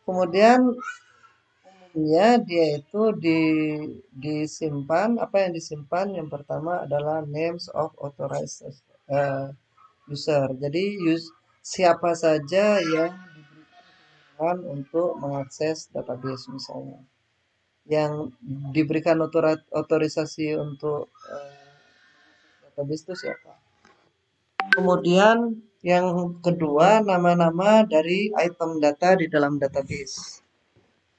Kemudian umumnya dia itu disimpan, apa yang disimpan? Yang pertama adalah names of authorized user. Jadi siapa saja yang diberikan untuk mengakses database misalnya. Yang diberikan otorisasi untuk database itu siapa? Kemudian yang kedua, nama-nama dari item data di dalam database.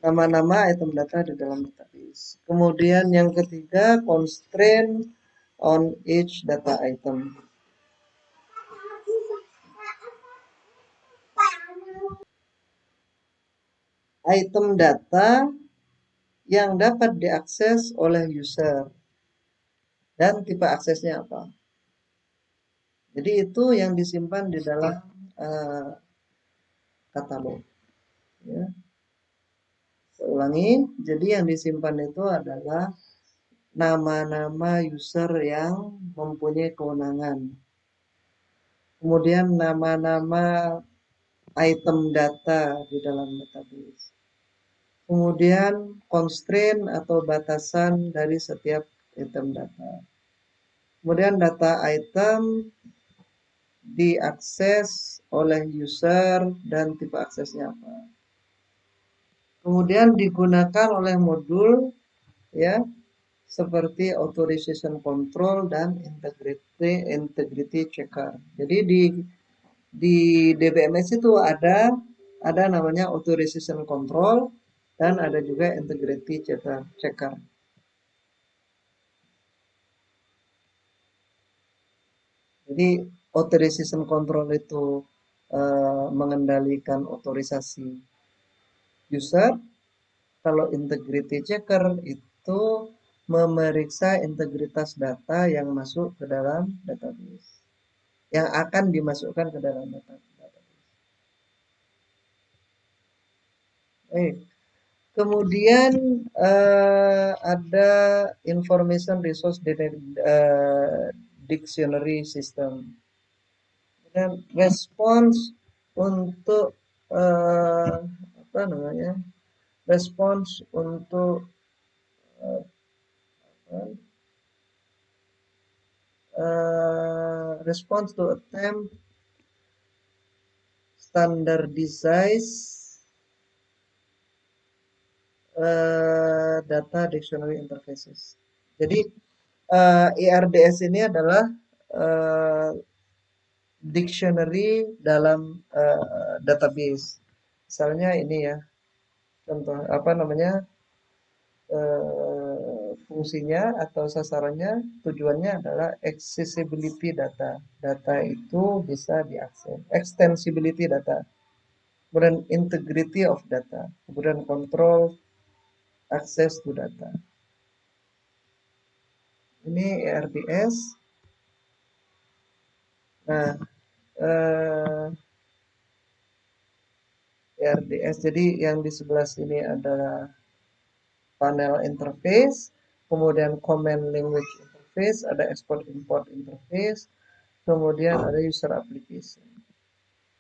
Nama-nama item data di dalam database. Kemudian yang ketiga, constraint on each data item. Item data yang dapat diakses oleh user dan tipe aksesnya apa. Jadi itu yang disimpan di dalam katalog. Ya. Saya ulangi, jadi yang disimpan itu adalah nama-nama user yang mempunyai kewenangan. Kemudian nama-nama item data di dalam database. Kemudian constraint atau batasan dari setiap item data. Kemudian data item diakses oleh user dan tipe aksesnya apa. Kemudian digunakan oleh modul ya seperti authorization control dan integrity checker. Jadi di DBMS itu ada namanya authorization control dan ada juga integrity checker. Jadi authorization control itu mengendalikan otorisasi user. Kalau integrity checker itu memeriksa integritas data yang masuk ke dalam database, yang akan dimasukkan ke dalam database. Baik. Kemudian ada information resource dictionary system. Dan respons untuk apa namanya? Respons untuk response to attempt standardize data dictionary interfaces. Jadi IRDS ini adalah dictionary dalam database. Misalnya ini ya, contoh apa namanya, fungsinya atau sasarannya, tujuannya adalah accessibility data. Data itu bisa diakses. Extensibility data. Kemudian integrity of data. Kemudian control access to data. Ini ERDS. Nah, ERDS. Jadi yang di sebelah sini adalah panel interface, kemudian command language interface, ada export import interface, kemudian ada user application.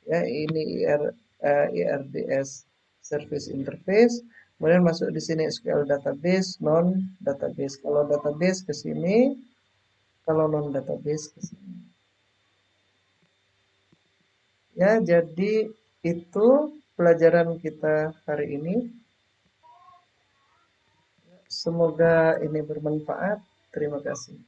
Ya, ini ERDS service interface. Kemudian masuk di sini SQL database, non database. Kalau database ke sini, kalau non database ke sini. Ya, jadi itu pelajaran kita hari ini. Semoga ini bermanfaat. Terima kasih.